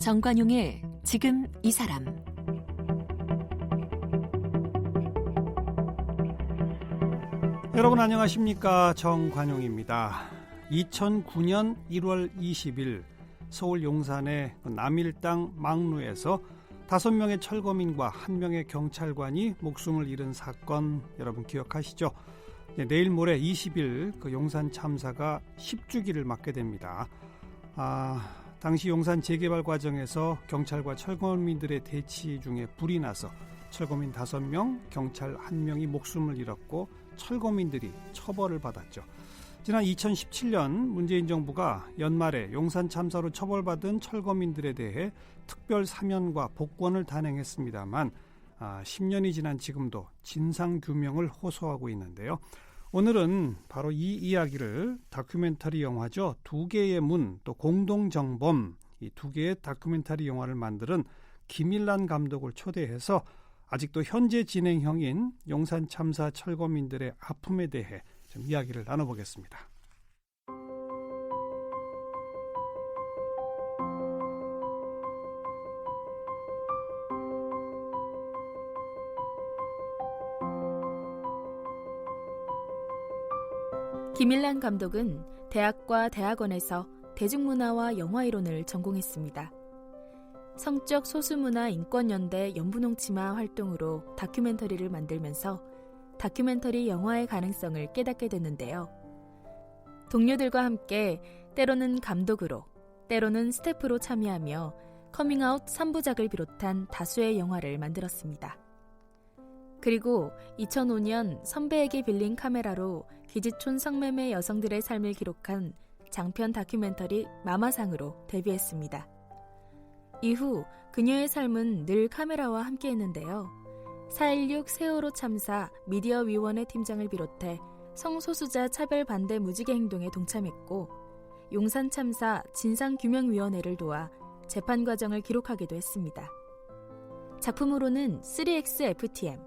정관용의 지금 이 사람. 여러분 안녕하십니까? 정관용입니다. 2009년 1월 20일 서울 용산의 남일당 망루에서 5명의 철거민과 1명의 경찰관이 목숨을 잃은 사건 여러분 기억하시죠? 내일 모레 20일 그 용산 참사가 10주기를 맞게 됩니다. 당시 용산 재개발 과정에서 경찰과 철거민들의 대치 중에 불이 나서 철거민 5명, 경찰 1명이 목숨을 잃었고 철거민들이 처벌을 받았죠. 지난 2017년 문재인 정부가 연말에 용산 참사로 처벌받은 철거민들에 대해 특별 사면과 복권을 단행했습니다만 10년이 지난 지금도 진상규명을 호소하고 있는데요. 오늘은 바로 이 이야기를 다큐멘터리 영화죠. 2개의 문, 또 공동정범, 이 2개의 다큐멘터리 영화를 만드는 김일란 감독을 초대해서 아직도 현재 진행형인 용산 참사 철거민들의 아픔에 대해 좀 이야기를 나눠보겠습니다. 김일란 감독은 대학과 대학원에서 대중문화와 영화이론을 전공했습니다. 성적 소수문화 인권연대 연분홍치마 활동으로 다큐멘터리를 만들면서 다큐멘터리 영화의 가능성을 깨닫게 됐는데요. 동료들과 함께 때로는 감독으로, 때로는 스태프로 참여하며 커밍아웃 3부작을 비롯한 다수의 영화를 만들었습니다. 그리고 2005년 선배에게 빌린 카메라로 기지촌 성매매 여성들의 삶을 기록한 장편 다큐멘터리 마마상으로 데뷔했습니다. 이후 그녀의 삶은 늘 카메라와 함께했는데요. 4.16 세월호 참사 미디어위원회 팀장을 비롯해 성소수자 차별 반대 무지개 행동에 동참했고 용산 참사 진상규명위원회를 도와 재판 과정을 기록하기도 했습니다. 작품으로는 3XFTM,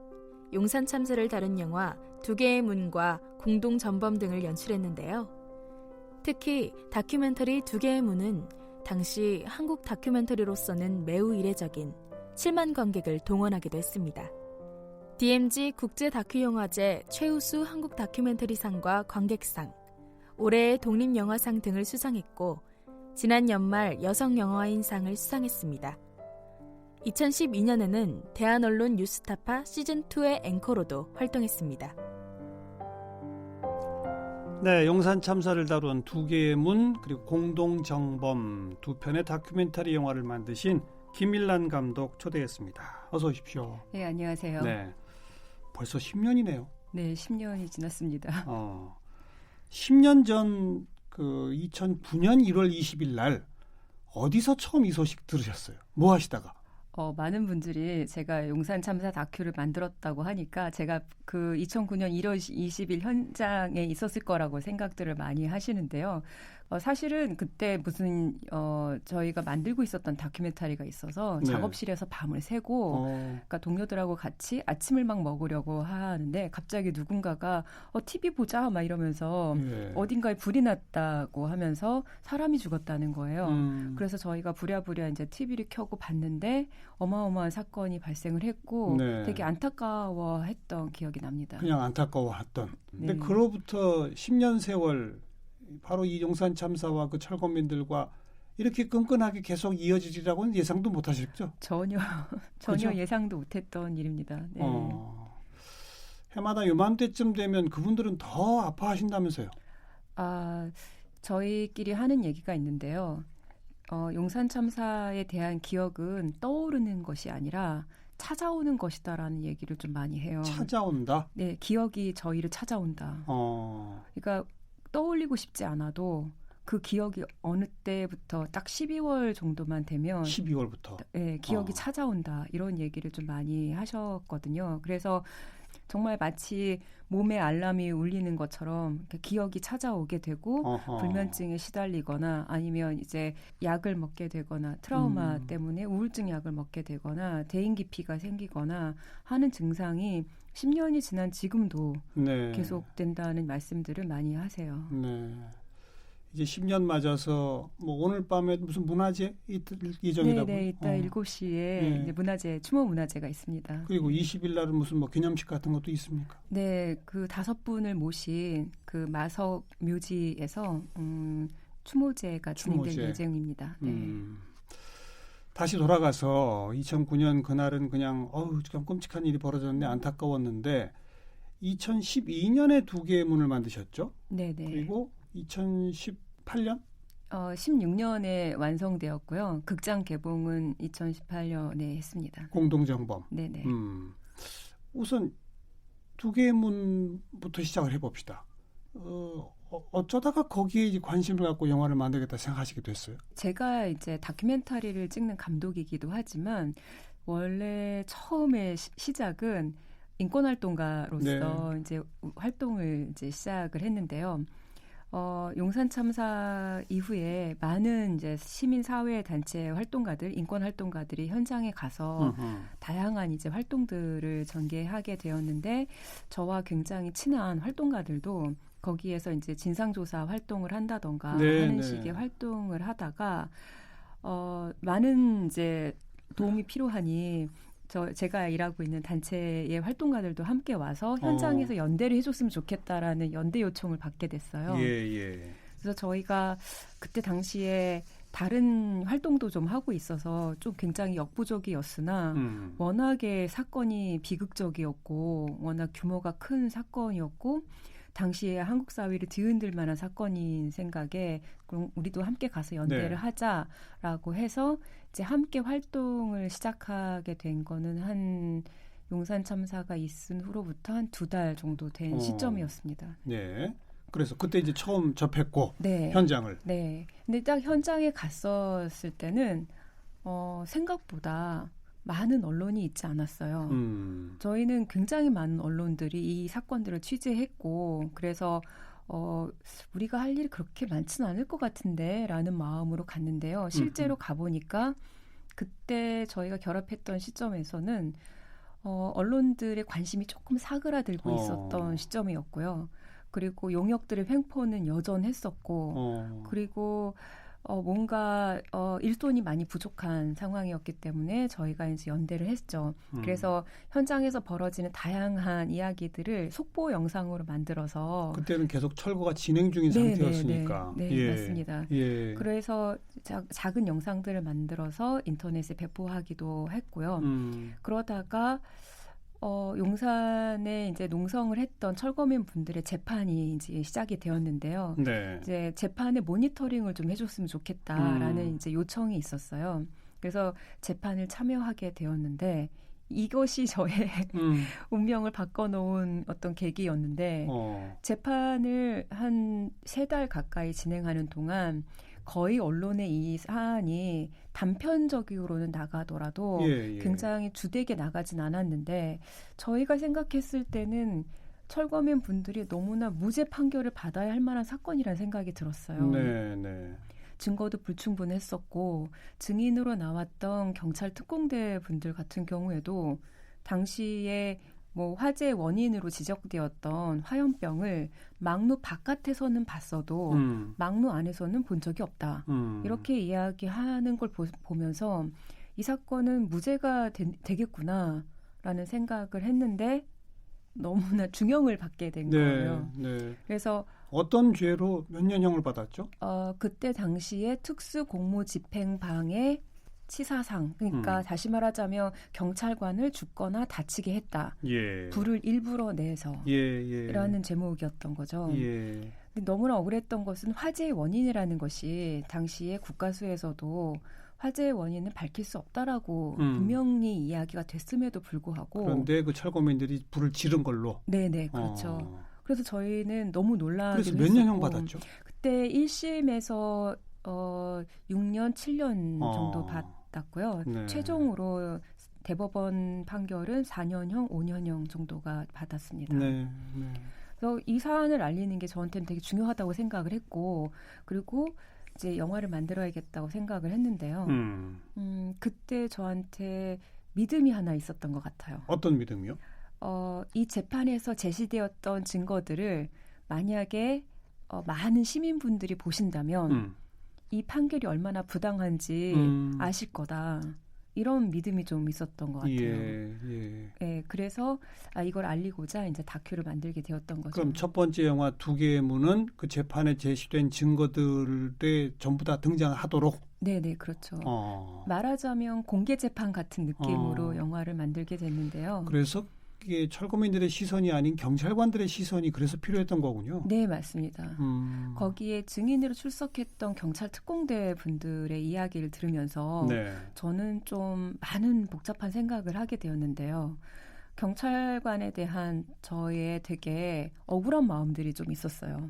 용산 참사를 다룬 영화 2개의 문과 공동전범 등을 연출했는데요. 특히 다큐멘터리 2개의 문은 당시 한국 다큐멘터리로서는 매우 이례적인 7만 관객을 동원하기도 했습니다. DMZ 국제다큐영화제 최우수 한국 다큐멘터리상과 관객상, 올해의 독립영화상 등을 수상했고 지난 연말 여성영화인상을 수상했습니다. 2012년에는 대한언론 뉴스타파 시즌2의 앵커로도 활동했습니다. 네, 용산 참사를 다룬 2개의 문 그리고 공동정범 2편의 다큐멘터리 영화를 만드신 김일란 감독 초대했습니다. 어서 오십시오. 네, 안녕하세요. 네, 벌써 10년이네요. 네, 10년이 지났습니다. 10년 전 그 2009년 1월 20일 날 어디서 처음 이 소식 들으셨어요? 뭐 하시다가? 많은 분들이 제가 용산 참사 다큐를 만들었다고 하니까 제가 그 2009년 1월 20일 현장에 있었을 거라고 생각들을 많이 하시는데요. 사실은 그때 무슨 저희가 만들고 있었던 다큐멘터리가 있어서 네. 작업실에서 밤을 새고 그러니까 동료들하고 같이 아침을 막 먹으려고 하는데 갑자기 누군가가 TV 보자 막 이러면서 네. 어딘가에 불이 났다고 하면서 사람이 죽었다는 거예요. 그래서 저희가 부랴부랴 이제 TV를 켜고 봤는데 어마어마한 사건이 발생을 했고 네. 되게 안타까워했던 기억이 납니다. 그냥 안타까워했던. 근데 네. 그로부터 10년 세월 바로 이 용산 참사와 그 철거민들과 이렇게 끈끈하게 계속 이어지리라고는 예상도 못하셨죠? 전혀 그죠? 예상도 못했던 일입니다. 네. 해마다 요맘때쯤 되면 그분들은 더 아파하신다면서요? 저희끼리 하는 얘기가 있는데요. 용산 참사에 대한 기억은 떠오르는 것이 아니라 찾아오는 것이다라는 얘기를 좀 많이 해요. 찾아온다? 네, 기억이 저희를 찾아온다. 그러니까 떠올리고 싶지 않아도 그 기억이 어느 때부터 딱 12월 정도만 되면 12월부터 네, 기억이 찾아온다. 이런 얘기를 좀 많이 하셨거든요. 그래서 정말 마치 몸에 알람이 울리는 것처럼 기억이 찾아오게 되고 불면증에 시달리거나 아니면 이제 약을 먹게 되거나 트라우마 때문에 우울증 약을 먹게 되거나 대인기피가 생기거나 하는 증상이 10년이 지난 지금도 네. 계속된다는 말씀들을 많이 하세요. 네. 이제 10년 맞아서 뭐 오늘 밤에 무슨 문화제 예정이라고? 네, 이따 7시에 이제 문화제, 추모 문화제가 있습니다. 그리고 20일 날은 무슨 뭐 기념식 같은 것도 있습니까? 네, 그 5분을 모신 그 마석 묘지에서 추모제가 진행될 예정입니다. 네. 다시 돌아가서 2009년 그날은 그냥 참 끔찍한 일이 벌어졌는데 안타까웠는데 2012년에 2개의 문을 만드셨죠? 네. 그리고 2018년? 16년에 완성되었고요. 극장 개봉은 2018년에 했습니다. 공동정범. 네네. 우선 2개의 문부터 시작을 해봅시다. 어쩌다가 거기에 이제 관심을 갖고 영화를 만들겠다 생각하시게 됐어요? 제가 이제 다큐멘터리를 찍는 감독이기도 하지만 원래 처음에 시작은 인권활동가로서 네. 이제 활동을 이제 시작을 했는데요. 용산 참사 이후에 많은 이제 시민 사회 단체 활동가들, 인권 활동가들이 현장에 가서 다양한 이제 활동들을 전개하게 되었는데 저와 굉장히 친한 활동가들도 거기에서 이제 진상조사 활동을 한다던가 하는 식의 활동을 하다가 많은 이제 도움이 필요하니 제가 일하고 있는 단체의 활동가들도 함께 와서 현장에서 연대를 해줬으면 좋겠다라는 연대 요청을 받게 됐어요. 그래서 저희가 그때 당시에 다른 활동도 좀 하고 있어서 좀 굉장히 역부족이었으나 워낙에 사건이 비극적이었고 워낙 규모가 큰 사건이었고 당시에 한국 사회를 뒤흔들 만한 사건인 생각에 그럼 우리도 함께 가서 연대를 하자라고 해서 이제 함께 활동을 시작하게 된 거는 한 용산 참사가 있은 후로부터 한 2달 정도 된 시점이었습니다. 네. 그래서 그때 이제 처음 접했고 현장을. 네. 근데 딱 현장에 갔었을 때는 생각보다 많은 언론이 있지 않았어요. 저희는 굉장히 많은 언론들이 이 사건들을 취재했고 그래서 우리가 할 일이 그렇게 많지는 않을 것 같은데 라는 마음으로 갔는데요. 실제로 가보니까 그때 저희가 결합했던 시점에서는 언론들의 관심이 조금 사그라들고 있었던 시점이었고요. 그리고 용역들의 횡포는 여전했었고 그리고 뭔가 일손이 많이 부족한 상황이었기 때문에 저희가 이제 연대를 했죠. 그래서 현장에서 벌어지는 다양한 이야기들을 속보 영상으로 만들어서 그때는 계속 철거가 진행 중인 상태였으니까. 네, 맞습니다. 그래서 작은 영상들을 만들어서 인터넷에 배포하기도 했고요. 그러다가 용산에 이제 농성을 했던 철거민 분들의 재판이 이제 시작이 되었는데요. 이제 재판의 모니터링을 좀 해줬으면 좋겠다라는 이제 요청이 있었어요. 그래서 재판을 참여하게 되었는데 이것이 저의 운명을 바꿔놓은 어떤 계기였는데 재판을 한 3달 가까이 진행하는 동안 거의 언론에 이 사안이 단편적으로는 나가더라도 굉장히 주되게 나가진 않았는데 저희가 생각했을 때는 철거민 분들이 너무나 무죄 판결을 받아야 할 만한 사건이라는 생각이 들었어요. 증거도 불충분했었고 증인으로 나왔던 경찰 특공대 분들 같은 경우에도 당시에 뭐 화재의 원인으로 지적되었던 화염병을 막루 바깥에서는 봤어도 막루 안에서는 본 적이 없다. 이렇게 이야기하는 걸 보면서 이 사건은 무죄가 되겠구나라는 생각을 했는데 너무나 중형을 받게 된 거예요. 그래서 어떤 죄로 몇 년형을 받았죠? 그때 당시에 특수공무집행방해 치사상, 그러니까 다시 말하자면 경찰관을 죽거나 다치게 했다. 불을 일부러 내서 라는 제목이었던 거죠. 근데 너무나 억울했던 것은 화재의 원인이라는 것이 당시에 국가수에서도 화재의 원인은 밝힐 수 없다라고 분명히 이야기가 됐음에도 불구하고 그런데 그 철거민들이 불을 지른 걸로? 네네, 그렇죠. 그래서 저희는 너무 놀라기도 했었고 그래서 몇 년형 받았죠? 그때 1심에서 6년, 7년 정도 받았고요. 최종으로 대법원 판결은 4년형, 5년형 정도가 받았습니다. 그래서 이 사안을 알리는 게 저한테는 되게 중요하다고 생각을 했고 그리고 이제 영화를 만들어야겠다고 생각을 했는데요. 그때 저한테 믿음이 하나 있었던 것 같아요. 어떤 믿음이요? 이 재판에서 제시되었던 증거들을 만약에 많은 시민분들이 보신다면 이 판결이 얼마나 부당한지 아실 거다. 이런 믿음이 좀 있었던 것 같아요. 예, 그래서 이걸 알리고자 이제 다큐를 만들게 되었던 거죠. 그럼 첫 번째 영화 두 개의 문은 그 재판에 제시된 증거들에 전부 다 등장하도록? 네네, 그렇죠. 말하자면 공개 재판 같은 느낌으로 영화를 만들게 됐는데요. 그래서 이게 철거민들의 시선이 아닌 경찰관들의 시선이 그래서 필요했던 거군요. 네, 맞습니다. 거기에 증인으로 출석했던 경찰 특공대 분들의 이야기를 들으면서 네. 저는 좀 많은 복잡한 생각을 하게 되었는데요. 경찰관에 대한 저의 되게 억울한 마음들이 좀 있었어요.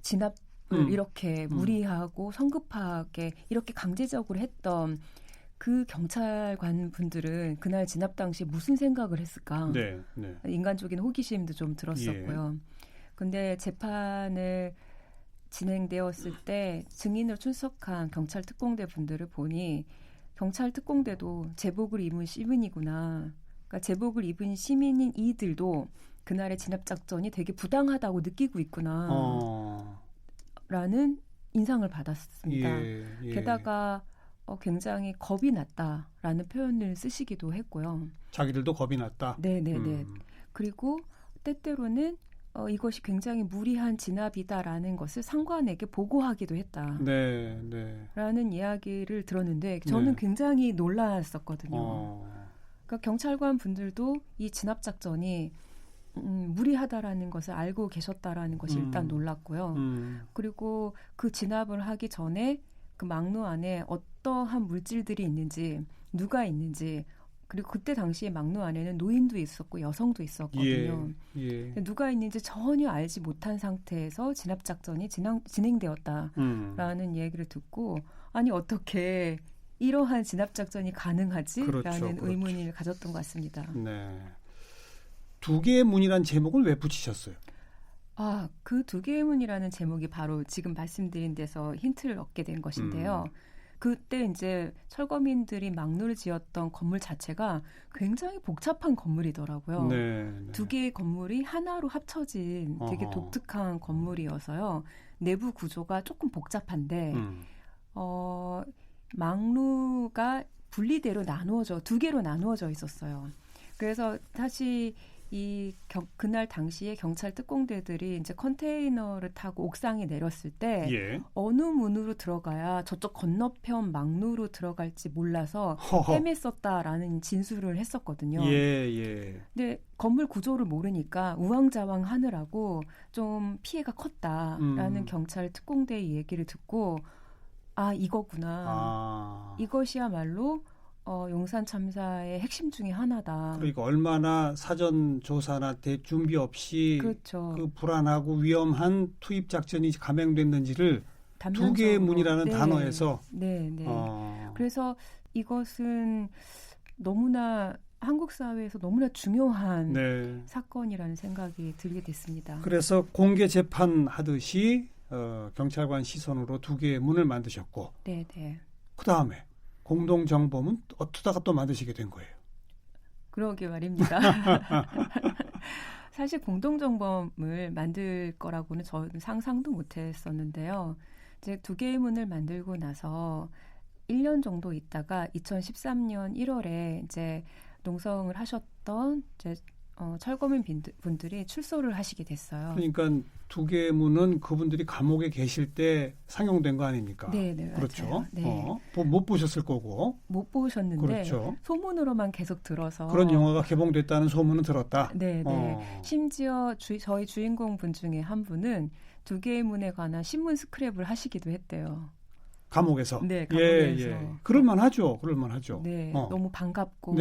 진압을 이렇게 무리하고 성급하게 이렇게 강제적으로 했던 그 경찰관 분들은 그날 진압 당시 무슨 생각을 했을까? 네, 네. 인간적인 호기심도 좀 들었었고요. 근데 재판을 진행되었을 때 증인으로 출석한 경찰 특공대 분들을 보니 경찰 특공대도 제복을 입은 시민이구나. 그러니까 제복을 입은 시민인 이들도 그날의 진압 작전이 되게 부당하다고 느끼고 있구나. 라는 인상을 받았습니다. 게다가 굉장히 겁이 났다라는 표현을 쓰시기도 했고요. 자기들도 겁이 났다. 네네네. 그리고 때때로는 이것이 굉장히 무리한 진압이다라는 것을 상관에게 보고하기도 했다. 네, 네. 라는 이야기를 들었는데 저는 굉장히 놀랐었거든요. 그러니까 경찰관 분들도 이 진압 작전이 무리하다라는 것을 알고 계셨다라는 것이 일단 놀랐고요. 그리고 그 진압을 하기 전에 그 막루 안에 어떠한 물질들이 있는지 누가 있는지 그리고 그때 당시에 막루 안에는 노인도 있었고 여성도 있었거든요. 누가 있는지 전혀 알지 못한 상태에서 진압 작전이 진행되었다라는 얘기를 듣고 아니 어떻게 이러한 진압 작전이 가능하지라는 의문을 가졌던 것 같습니다. 네. 두 개의 문이란 제목을 왜 붙이셨어요? 그 두 개의 문이라는 제목이 바로 지금 말씀드린 데서 힌트를 얻게 된 것인데요. 그때 이제 철거민들이 막루를 지었던 건물 자체가 굉장히 복잡한 건물이더라고요. 네, 네. 두 개의 건물이 하나로 합쳐진 되게 독특한 건물이어서요. 내부 구조가 조금 복잡한데 막루가 분리대로 두 개로 나누어져 있었어요. 그래서 사실 그날 당시에 경찰 특공대들이 이제 컨테이너를 타고 옥상에 내렸을 때 어느 문으로 들어가야 저쪽 건너편 막루로 들어갈지 몰라서 헤맸었다라는 진술을 했었거든요. 근데 건물 구조를 모르니까 우왕좌왕 하느라고 좀 피해가 컸다라는 경찰 특공대의 얘기를 듣고 이거구나. 이것이야말로 용산 참사의 핵심 중에 하나다. 그러니까 얼마나 사전 조사나 대준비 없이 그렇죠. 그 불안하고 위험한 투입 작전이 감행됐는지를 두 개의 문이라는 단어에서. 그래서 이것은 너무나 한국 사회에서 너무나 중요한 사건이라는 생각이 들게 됐습니다. 그래서 공개 재판하듯이 경찰관 시선으로 두 개의 문을 만드셨고 그 다음에 공동정범은 어쩌다가 또 만드시게 된 거예요? 그러게 말입니다. 사실 공동정범을 만들 거라고는 저는 상상도 못했었는데요. 이제 두 개의 문을 만들고 나서 1년 정도 있다가 2013년 1월에 이제 농성을 하셨던 이제 철거민 분들이 출소를 하시게 됐어요. 그러니까 두 개의 문은 그분들이 감옥에 계실 때 상영된 거 아닙니까? 네, 그렇죠. 네. 못 보셨을 거고. 못 보셨는데 그렇죠. 소문으로만 계속 들어서 그런 영화가 개봉됐다는 소문은 들었다. 네. 심지어 저희 주인공 분 중에 한 분은 두 개의 문에 관한 신문 스크랩을 하시기도 했대요. 감옥에서. 네, 감옥에서. 그럴만하죠. 네, 너무 반갑고.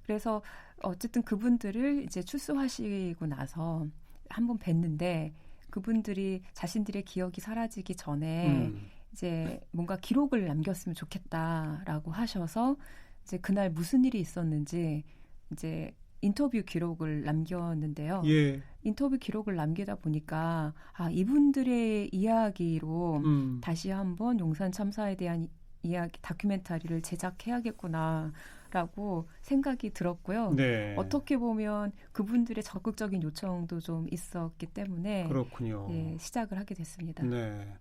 그래서 어쨌든 그분들을 이제 출소하시고 나서 한번 뵀는데 그분들이 자신들의 기억이 사라지기 전에 이제 뭔가 기록을 남겼으면 좋겠다라고 하셔서 이제 그날 무슨 일이 있었는지 이제 인터뷰 기록을 남겼는데요. 인터뷰 기록을 남기다 보니까 이분들의 이야기로 다시 한번 용산 참사에 대한 이야기 다큐멘터리를 제작해야겠구나라고 생각이 들었고요. 네. 어떻게 보면 그분들의 적극적인 요청도 좀 있었기 때문에 그렇군요. 예, 시작을 하게 됐습니다. 네.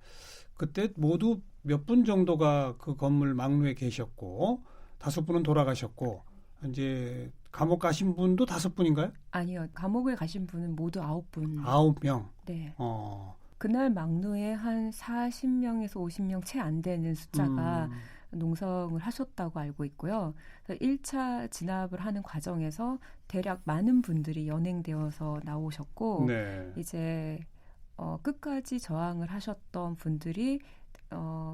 그때 모두 몇 분 정도가 그 건물 막루에 계셨고 5분은 돌아가셨고 이제 감옥 가신 분도 5분인가요? 아니요. 감옥에 가신 분은 모두 9분. 9명. 네. 어. 그날 막루에 한 40명에서 50명 채 안 되는 숫자가 농성을 하셨다고 알고 있고요. 1차 진압을 하는 과정에서 대략 많은 분들이 연행되어서 나오셨고 네. 이제 끝까지 저항을 하셨던 분들이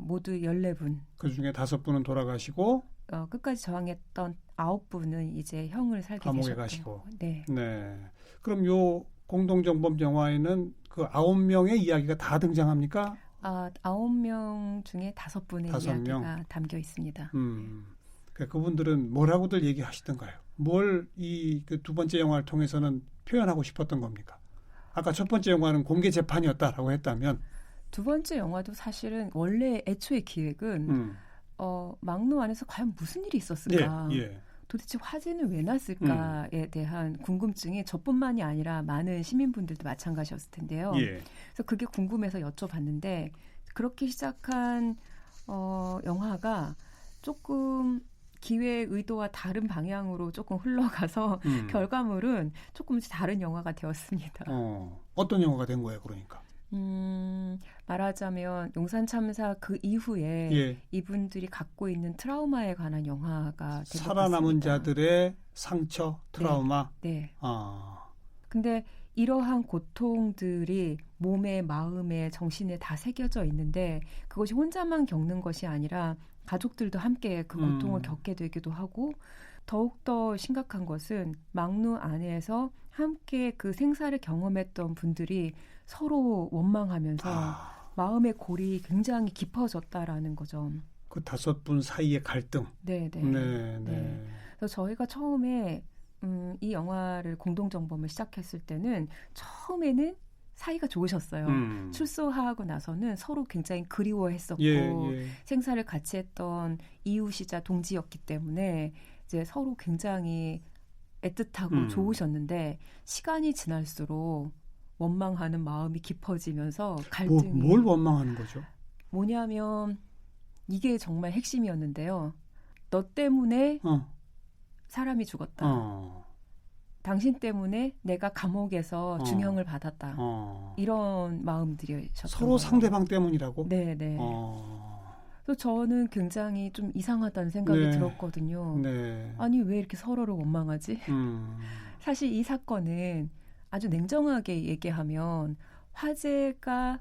모두 14분. 그중에 5분은 돌아가시고 끝까지 저항했던 9분은 이제 형을 살게 감옥에 되셨고. 가시고. 네. 네. 그럼 요 공동정범 영화에는 그 9명의 이야기가 다 등장합니까? 9명 중에 5분의 5명? 이야기가 담겨 있습니다. 그분들은 뭐라고들 얘기하시던가요? 뭘 이 그 두 번째 영화를 통해서는 표현하고 싶었던 겁니까? 아까 첫 번째 영화는 공개 재판이었다라고 했다면 두 번째 영화도 사실은 원래 애초의 기획은 막루 안에서 과연 무슨 일이 있었을까? 예. 도대체 화재는 왜 났을까에 대한 궁금증이 저뿐만이 아니라 많은 시민분들도 마찬가지였을 텐데요. 예. 그래서 그게 궁금해서 여쭤봤는데 그렇게 시작한 영화가 조금 기획 의도와 다른 방향으로 조금 흘러가서 결과물은 조금 다른 영화가 되었습니다. 어떤 영화가 된 거예요, 그러니까? 말하자면 용산 참사 그 이후에 예. 이분들이 갖고 있는 트라우마에 관한 영화가 된 것 살아남은 같습니다. 자들의 상처, 트라우마. 네. 근데 이러한 고통들이 몸에, 마음에, 정신에 다 새겨져 있는데 그것이 혼자만 겪는 것이 아니라 가족들도 함께 그 고통을 겪게 되기도 하고 더욱더 심각한 것은 막루 안에서 함께 그 생사를 경험했던 분들이 서로 원망하면서 마음의 골이 굉장히 깊어졌다라는 거죠. 그 5분 사이의 갈등. 네. 그래서 저희가 처음에 이 영화를 공동정범을 시작했을 때는 처음에는 사이가 좋으셨어요. 출소하고 나서는 서로 굉장히 그리워했었고 생사를 같이 했던 이웃이자 동지였기 때문에 이제 서로 굉장히 애틋하고 좋으셨는데 시간이 지날수록 원망하는 마음이 깊어지면서 갈등이 뭘 원망하는 거죠? 뭐냐면 이게 정말 핵심이었는데요. 너 때문에 사람이 죽었다. 당신 때문에 내가 감옥에서 중형을 받았다. 이런 마음들이셨던 서로 거예요. 상대방 때문이라고? 네. 그래서 저는 굉장히 좀 이상하다는 생각이 들었거든요. 네. 아니 왜 이렇게 서로를 원망하지? 사실 이 사건은 아주 냉정하게 얘기하면 화재가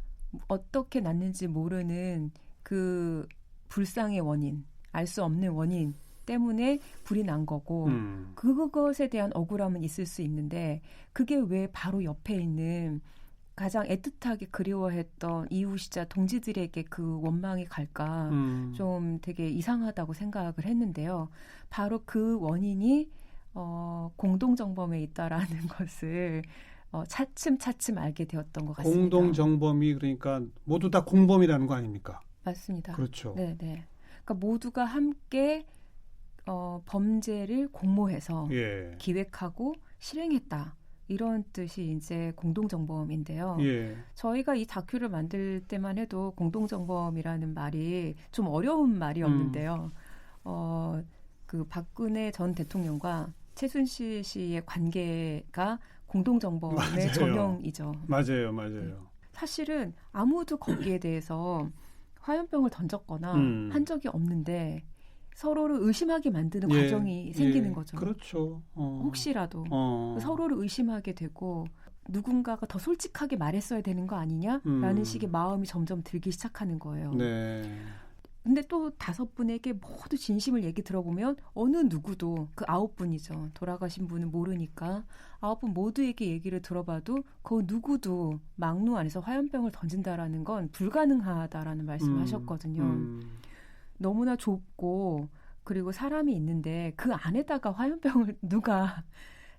어떻게 났는지 모르는 그 불상의 원인, 알 수 없는 원인 때문에 불이 난 거고 그것에 대한 억울함은 있을 수 있는데 그게 왜 바로 옆에 있는 가장 애틋하게 그리워했던 이웃이자 동지들에게 그 원망이 갈까 좀 되게 이상하다고 생각을 했는데요. 바로 그 원인이 공동정범에 있다라는 것을 차츰 알게 되었던 것 같습니다. 공동정범이 그러니까 모두 다 공범이라는 거 아닙니까? 맞습니다. 그렇죠. 네. 그러니까 모두가 함께 범죄를 공모해서 기획하고 실행했다. 이런 뜻이 이제 공동정범인데요. 저희가 이 다큐를 만들 때만 해도 공동정범이라는 말이 좀 어려운 말이었는데요. 그 박근혜 전 대통령과 최순실 씨의 관계가 공동정범의 전형이죠. 맞아요. 사실은 아무도 거기에 대해서 화염병을 던졌거나 한 적이 없는데 서로를 의심하게 만드는 과정이 생기는 거죠. 그렇죠. 혹시라도 서로를 의심하게 되고 누군가가 더 솔직하게 말했어야 되는 거 아니냐라는 식의 마음이 점점 들기 시작하는 거예요. 네. 근데 또 5분에게 모두 진심을 얘기 들어보면 어느 누구도 그 9분이죠. 돌아가신 분은 모르니까 9분 모두에게 얘기를 들어봐도 그 누구도 막루 안에서 화염병을 던진다라는 건 불가능하다라는 말씀을 하셨거든요. 너무나 좁고 그리고 사람이 있는데 그 안에다가 화염병을 누가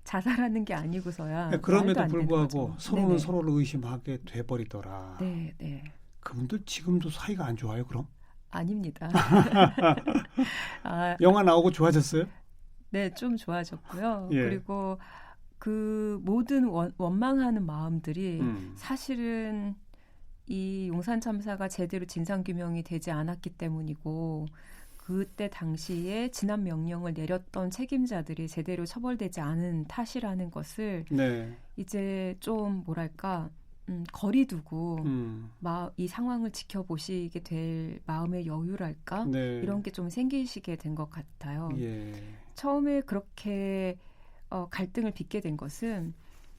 자살하는 게 아니고서야 그럼에도 말도 안 되는 불구하고 거죠. 서로는 서로를 의심하게 돼버리더라. 네. 그분들 지금도 사이가 안 좋아요, 그럼? 아닙니다. 영화 나오고 좋아졌어요? 네, 좀 좋아졌고요. 예. 그리고 그 모든 원망하는 마음들이 사실은 이 용산 참사가 제대로 진상규명이 되지 않았기 때문이고 그때 당시에 진압 명령을 내렸던 책임자들이 제대로 처벌되지 않은 탓이라는 것을 네. 이제 좀 뭐랄까 거리 두고 이 상황을 지켜보시게 될 마음의 여유랄까 네. 이런 게 좀 생기시게 된 것 같아요. 예. 처음에 그렇게 갈등을 빚게 된 것은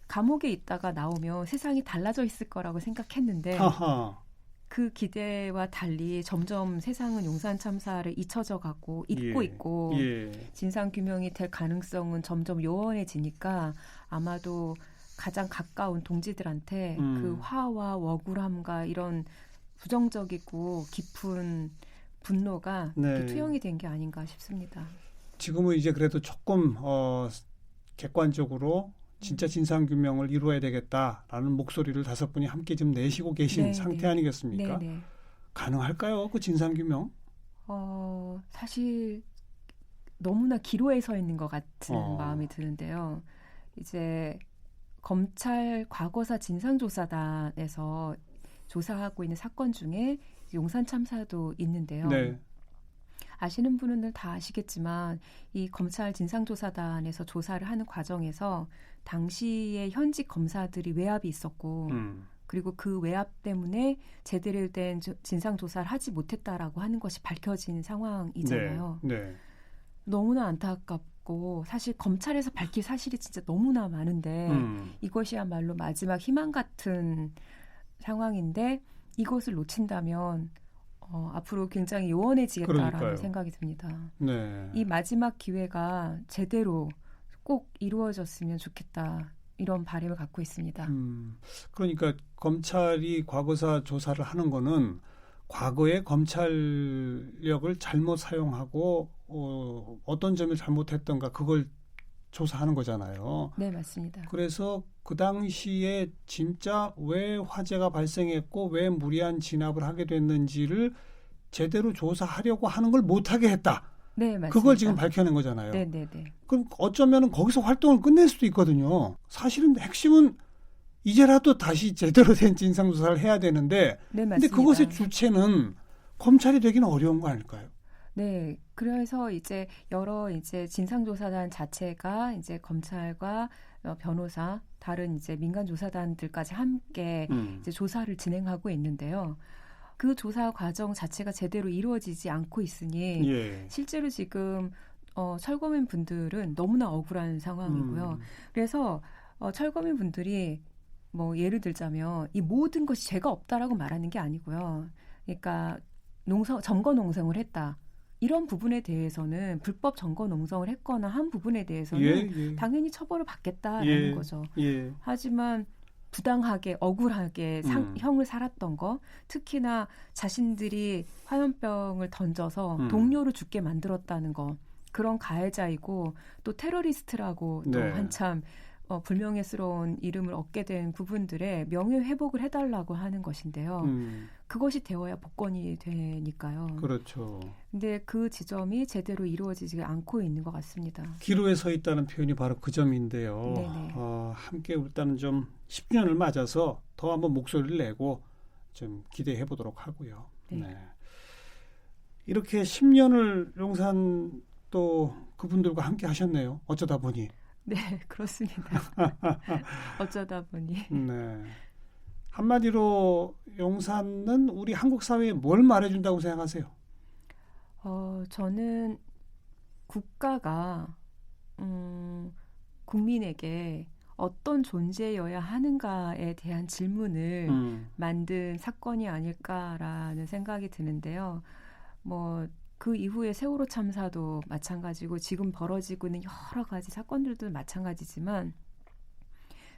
감옥에 있다가 나오면 세상이 달라져 있을 거라고 생각했는데 하하. 그 기대와 달리 점점 세상은 용산 참사를 잊혀져 가고 잊고 예. 있고 예. 진상규명이 될 가능성은 점점 요원해지니까 아마도 가장 가까운 동지들한테 그 화와 억울함과 이런 부정적이고 깊은 분노가 네. 투영이 된 게 아닌가 싶습니다. 지금은 이제 그래도 조금 객관적으로 진짜 진상규명을 이루어야 되겠다라는 목소리를 5분이 함께 좀 내시고 계신 네, 상태 네. 아니겠습니까? 네, 네. 가능할까요? 그 진상규명? 사실 너무나 기로에 서 있는 것 같은 마음이 드는데요. 이제 검찰 과거사 진상조사단에서 조사하고 있는 사건 중에 용산 참사도 있는데요. 네. 아시는 분은 다 아시겠지만 이 검찰 진상조사단에서 조사를 하는 과정에서 당시에 현직 검사들이 외압이 있었고 그리고 그 외압 때문에 제대로 된 진상조사를 하지 못했다라고 하는 것이 밝혀진 상황이잖아요. 네. 네. 너무나 안타깝고 사실 검찰에서 밝힐 사실이 진짜 너무나 많은데 이것이야말로 마지막 희망 같은 상황인데 이것을 놓친다면 앞으로 굉장히 요원해지겠다라는 그러니까요. 생각이 듭니다. 네. 이 마지막 기회가 제대로 꼭 이루어졌으면 좋겠다. 이런 바람을 갖고 있습니다. 그러니까 검찰이 과거사 조사를 하는 거는 과거에 검찰력을 잘못 사용하고 어떤 점을 잘못했던가 그걸 조사하는 거잖아요. 네, 맞습니다. 그래서 그 당시에 진짜 왜 화재가 발생했고 왜 무리한 진압을 하게 됐는지를 제대로 조사하려고 하는 걸 못하게 했다. 네, 맞습니다. 그걸 지금 밝혀낸 거잖아요. 네, 네, 네. 그럼 어쩌면 거기서 활동을 끝낼 수도 있거든요. 사실은 핵심은 이제라도 다시 제대로 된 진상조사를 해야 되는데 네, 맞습니다. 근데 그것의 주체는 검찰이 되기는 어려운 거 아닐까요? 네, 그래서 이제 여러 이제 진상조사단 자체가 이제 검찰과 변호사, 다른 이제 민간조사단들까지 함께 이제 조사를 진행하고 있는데요. 그 조사 과정 자체가 제대로 이루어지지 않고 있으니 예. 실제로 지금 철거민 분들은 너무나 억울한 상황이고요. 그래서 철거민 분들이 뭐 예를 들자면 이 모든 것이 죄가 없다라고 말하는 게 아니고요. 그러니까 점거 농성을 했다. 이런 부분에 대해서는 불법 점거 농성을 했거나 한 부분에 대해서는 당연히 처벌을 받겠다라는 거죠. 예. 하지만 부당하게 억울하게 형을 살았던 거, 특히나 자신들이 화염병을 던져서 동료를 죽게 만들었다는 거, 그런 가해자이고 또 테러리스트라고 또 네. 한참 불명예스러운 이름을 얻게 된 부분들의 명예회복을 해달라고 하는 것인데요. 그것이 되어야 복권이 되니까요. 그렇죠. 근데 그 지점이 제대로 이루어지지 않고 있는 것 같습니다. 기로에 서 있다는 표현이 바로 그 점인데요. 네네. 함께 일단은 좀 10년을 맞아서 더 한번 목소리를 내고 좀 기대해 보도록 하고요. 네. 네. 이렇게 10년을 용산 또 그분들과 함께 하셨네요. 어쩌다 보니. 네, 그렇습니다. 어쩌다 보니. 네. 한마디로 용산은 우리 한국 사회에 뭘 말해준다고 생각하세요? 저는 국가가 국민에게 어떤 존재여야 하는가에 대한 질문을 만든 사건이 아닐까라는 생각이 드는데요. 뭐 그 이후에 세월호 참사도 마찬가지고 지금 벌어지고 있는 여러 가지 사건들도 마찬가지지만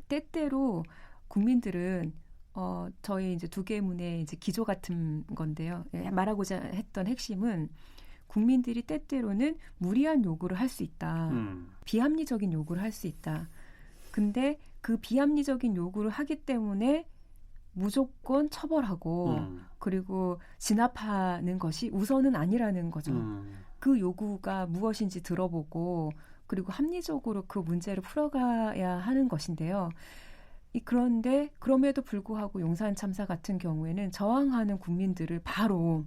때때로 국민들은 저희 이제 두 개의 문의 이제 기조 같은 건데요. 말하고자 했던 핵심은 국민들이 때때로는 무리한 요구를 할 수 있다. 비합리적인 요구를 할 수 있다. 근데 그 비합리적인 요구를 하기 때문에 무조건 처벌하고 그리고 진압하는 것이 우선은 아니라는 거죠. 그 요구가 무엇인지 들어보고 그리고 합리적으로 그 문제를 풀어가야 하는 것인데요. 그런데 그럼에도 불구하고 용산 참사 같은 경우에는 저항하는 국민들을 바로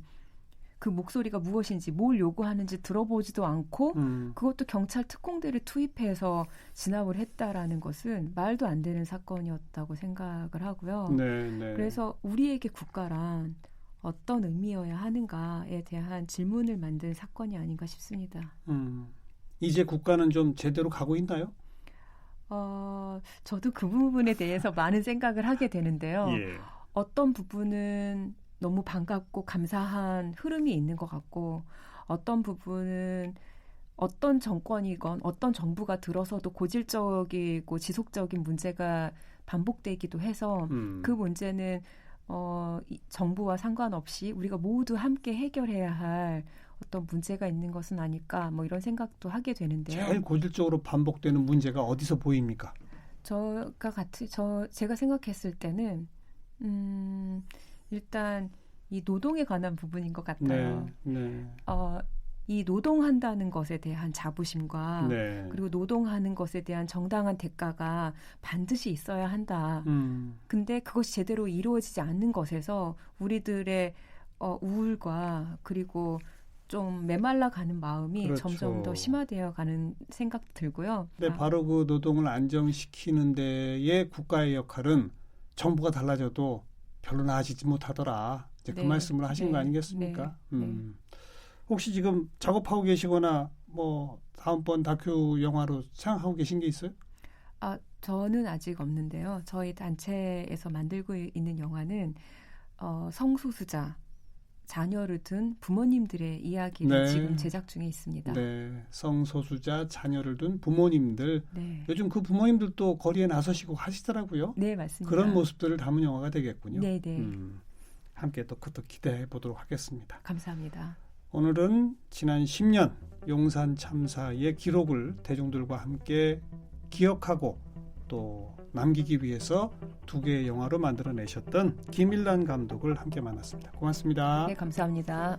그 목소리가 무엇인지 뭘 요구하는지 들어보지도 않고 그것도 경찰 특공대를 투입해서 진압을 했다라는 것은 말도 안 되는 사건이었다고 생각을 하고요. 네, 네. 그래서 우리에게 국가란 어떤 의미여야 하는가에 대한 질문을 만든 사건이 아닌가 싶습니다. 이제 국가는 좀 제대로 가고 있나요? 저도 그 부분에 대해서 많은 생각을 하게 되는데요. 예. 어떤 부분은 너무 반갑고 감사한 흐름이 있는 것 같고 어떤 부분은 어떤 정권이건 어떤 정부가 들어서도 고질적이고 지속적인 문제가 반복되기도 해서 그 문제는 정부와 상관없이 우리가 모두 함께 해결해야 할 어떤 문제가 있는 것은 아닐까 뭐 이런 생각도 하게 되는데요. 제일 고질적으로 반복되는 문제가 어디서 보입니까? 제가 생각했을 때는 일단 이 노동에 관한 부분인 것 같아요. 네. 이 노동한다는 것에 대한 자부심과 네. 그리고 노동하는 것에 대한 정당한 대가가 반드시 있어야 한다. 근데 그것이 제대로 이루어지지 않는 것에서 우리들의 우울과 그리고 좀 메말라가는 마음이 그렇죠. 점점 더 심화되어 가는 생각도 들고요. 네, 바로 그 노동을 안정시키는 데에 국가의 역할은 정부가 달라져도 별로 나아지지 못하더라. 이제 그 말씀을 하신 거 아니겠습니까? 혹시 지금 작업하고 계시거나 뭐 다음번 다큐 영화로 생각하고 계신 게 있어요? 저는 아직 없는데요. 저희 단체에서 만들고 있는 영화는 성소수자, 자녀를 둔 부모님들의 이야기를 지금 제작 중에 있습니다. 네, 성소수자, 자녀를 둔 부모님들. 네. 요즘 그 부모님들도 거리에 나서시고 하시더라고요. 네, 맞습니다. 그런 모습들을 담은 영화가 되겠군요. 네, 네. 함께 또 그것도 기대해 보도록 하겠습니다. 감사합니다. 오늘은 지난 10년 용산 참사의 기록을 대중들과 함께 기억하고 또 남기기 위해서 2개의 영화로 만들어내셨던 김일란 감독을 함께 만났습니다. 고맙습니다. 네, 감사합니다.